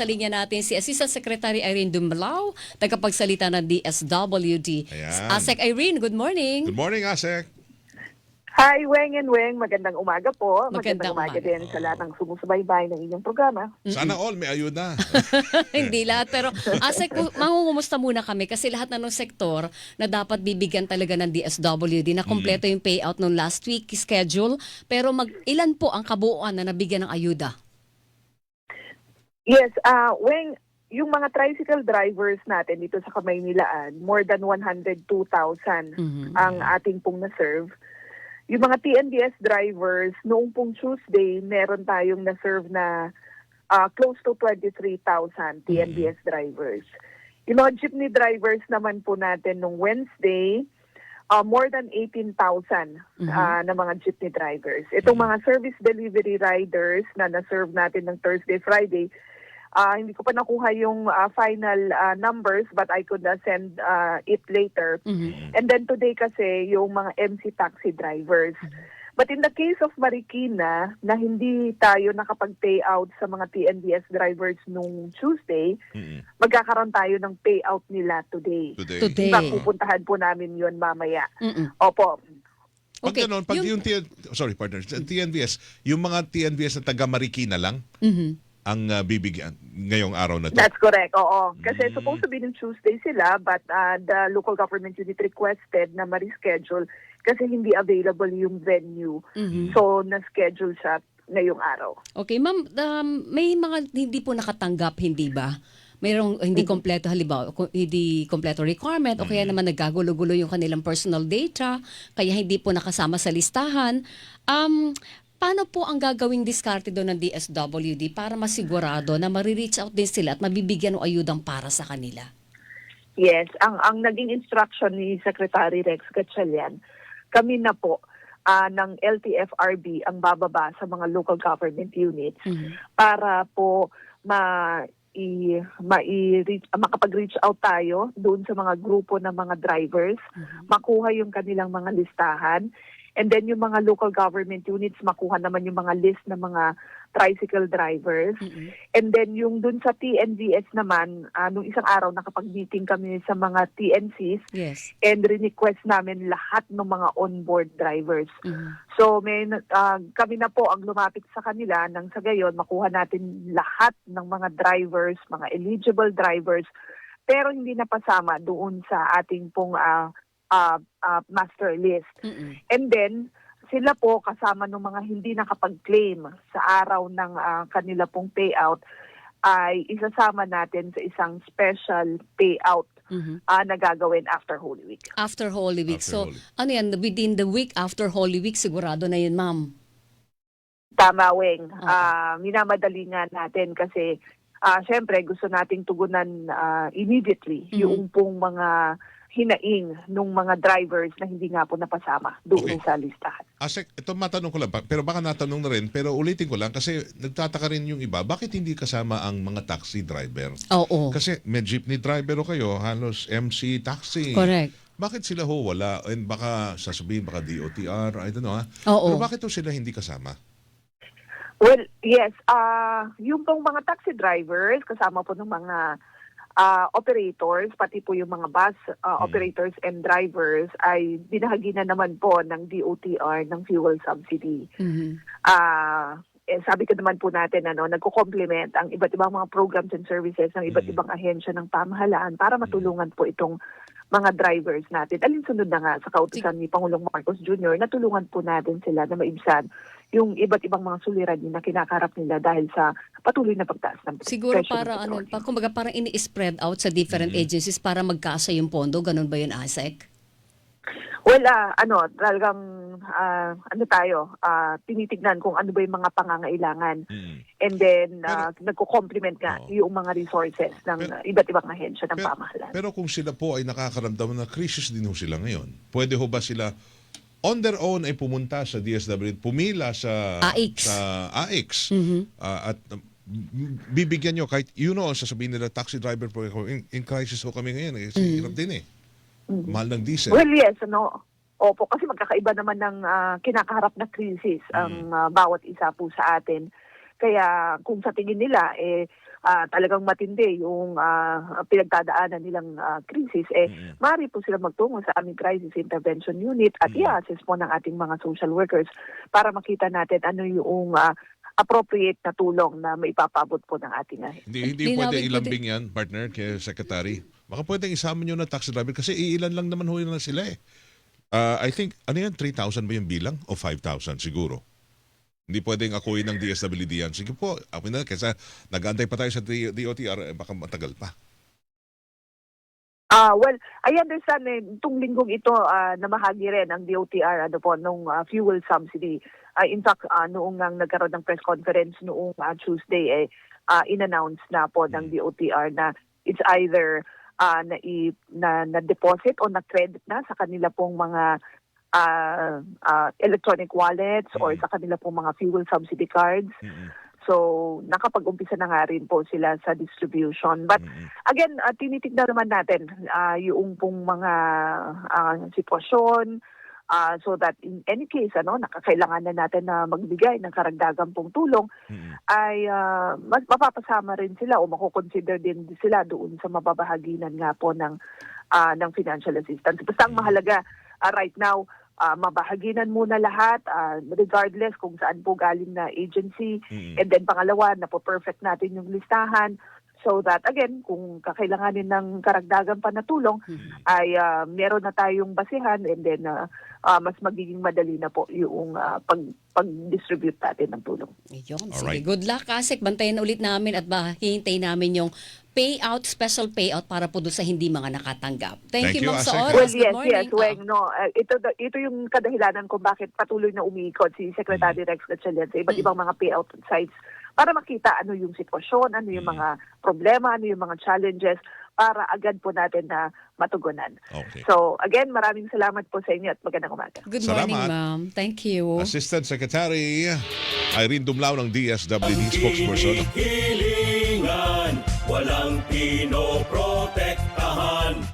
Sa linya natin si Assistant Secretary Irene Dumlao, tagapagsalita ng DSWD. Ayan. ASEC Irene, good Good morning. morning, Asek. Hi, Weng and Weng. Magandang umaga po. Magandang umaga umaga. din sa lahat ng sumusubaybay ng inyong programa. Sana all may ayuda. Hindi lahat, pero ASEC, mangungumusta muna kami kasi lahat na ng sektor na dapat bibigyan talaga ng DSWD na kompleto yung payout ng last week schedule, pero ilan po ang kabuuan na nabigyan ng ayuda? Yes, Weng, yung mga tricycle drivers natin dito sa Kamaynilaan, more than 102,000 ang ating pong na-serve. Yung mga TNBS drivers, noong pong Tuesday, meron tayong na-serve na close to 23,000 TNBS drivers. Yung mga jeepney drivers naman po natin noong Wednesday, more than 18,000 na mga jeepney drivers. Itong mga service delivery riders na na-serve natin ng Thursday, Friday, hindi ko pa nakuha yung final numbers but I could send it later. And then today kasi yung mga MC taxi drivers. But in the case of Marikina, na hindi tayo nakapag-payout sa mga TNBS drivers nung Tuesday, magkakaroon tayo ng payout nila today. Today. Pupuntahan po namin yun mamaya. Opo. Pag Okay, ganun, pag yung sorry partner, TNBS, yung mga TNBS na taga Marikina lang ang bibigyan ngayong araw na to. That's correct, oo. Kasi supposed to be ng Tuesday sila but the local government unit requested na ma-reschedule kasi hindi available yung venue. So, na-schedule siya ngayong araw. Okay, ma'am, may mga hindi po nakatanggap, hindi ba? Mayroong hindi kompleto, halimbawa, hindi kompleto requirement o kaya naman nagkagulo-gulo yung kanilang personal data, kaya hindi po nakasama sa listahan. Paano po ang gagawing diskarte doon ng DSWD para masigurado na marireach out din sila at mabibigyan ng ayudang para sa kanila? Yes, ang naging instruction ni Secretary Rex Gatchalian, kami na po ng LTFRB ang bababa sa mga local government units para po makapag-reach out tayo doon sa mga grupo ng mga drivers, makuha yung kanilang mga listahan, and then yung mga local government units makuha naman yung mga list ng mga tricycle drivers. And then yung dun sa TNVS naman, nung isang araw nakapag-meeting kami sa mga TNCs Yes. and request namin lahat ng mga onboard drivers. So kami na po ang lumapit sa kanila nang sa gayon makuha natin lahat ng mga drivers, mga eligible drivers, pero hindi napasama doon sa ating pong master list. And then, sila po kasama ng mga hindi nakapag-claim sa araw ng kanila pong payout ay isasama natin sa isang special payout na gagawin after Holy Week. After Holy Week. After So, Holy Week. ano yan, within the week after Holy Week, sigurado na yun, ma'am. Tama, Weng. Minamadali nga natin kasi syempre gusto nating tugunan immediately yung pong mga hinaing nung mga drivers na hindi nga po napasama doon sa listahan. Asek, ito matanong ko lang, pero baka natanong na rin, pero ulitin ko lang kasi nagtataka rin yung iba, bakit hindi kasama ang mga taxi driver? Oo. Kasi may jeepney driver kayo, halos MC taxi. Correct. Bakit sila wala? And baka sasabihin, baka DOTR, I don't know ha. Oo. Pero bakit sila hindi kasama? Well, yes. Yung pong mga taxi drivers, kasama po ng mga operators, pati po yung mga bus operators and drivers ay binahagi na naman po ng DOTR ng fuel subsidy. Sabi ko naman po natin, nagko-complement ang iba't ibang mga programs and services ng iba't ibang ahensya ng pamahalaan para matulungan po itong mga drivers natin. Alinsunod na nga sa kautusan ni Pangulong Marcos Jr., natulungan po natin sila na maibsan yung iba't ibang mga suliranin na kinakarap nila dahil sa patuloy na pagtaas ng Siguro presyo ng para petrolyo. kumbaga parang ini-spread out sa different agencies para magkasa yung pondo, ganun ba yun, ASEC? Well, talagang tinitignan kung ano ba yung mga pangangailangan. And then, nagko-complement nga yung mga resources ng iba't ibang ahensya ng pamahalaan. Pero kung sila po ay nakakaramdam na crisis din ho sila ngayon, pwede ho ba sila on their own ay pumunta sa DSWD, pumila sa AX at bibigyan nyo kahit sasabihin nila taxi driver po in crisis ho kami ngayon hirap din mahal ng diesel. Well, yes, opo, kasi magkakaiba naman ng kinakaharap na krisis ang bawat isa po sa atin. Kaya kung sa tingin nila, talagang matindi yung pinagdadaanan nilang krisis, maaari po sila magtungo sa aming crisis intervention unit at i-assess po ng ating mga social workers para makita natin ano yung appropriate na tulong na maipapabot po ng ating Hindi pwede Linawin ko ilambing yan, partner, kay Secretary. Baka pwedeng isama nyo na taxi driver kasi iilan lang naman ho na sila eh. I think, ano yan, 3,000 ba yung bilang? O 5,000 siguro? Hindi pwedeng akuin ng DSWD yan. Sige po, ako na, kaysa nag-aantay pa tayo sa DOTR, baka matagal pa. Well, I understand itong linggong ito namahagi rin ang DOTR nung fuel subsidy. In fact, noong nagkaroon ng press conference noong Tuesday, in-announce na po ng DOTR na it's either na-deposit o na-credit na sa kanila pong mga electronic wallets or sa kanila pong mga fuel subsidy cards. So, nakapag-umpisa na nga rin po sila sa distribution. But again, tinitignan naman natin yung pong mga sitwasyon so that in any case, nakakailangan na natin na magbigay ng karagdagang pong tulong, ay mas mapapasama rin sila o makukonsider din sila doon sa mababahaginan nga po ng financial assistance. Basta ang mahalaga right now, mabahaginan muna lahat regardless kung saan po galing na agency. And then pangalawa, napo-perfect natin yung listahan so that again, kung kakailanganin ng karagdagan pa na tulong, ay meron na tayong basihan and then mas magiging madali na po yung pag-distribute natin ng tulong. Ayun, sige. Alright. Good luck, Asik. Bantayan ulit namin at hihintay namin yung payout, special payout para po doon sa hindi mga nakatanggap. Thank you, Ma'am, sa Asik. oras. Well, Good morning. yes, Weng, no. Ito yung kadahilanan kung bakit patuloy na umiikot si Secretary Rex Gatchalian sa iba't ibang mga payout sites para makita ano yung sitwasyon, ano yung mga problema, ano yung mga challenges para agad po natin na matugunan. Okay. So, again, maraming salamat po sa inyo at magandang umaga. Good morning, Salamat. Ma'am. Thank you. Assistant Secretary Irene Dumlao ng DSWD spokesperson. Hilingan, walang pinoprotektahan.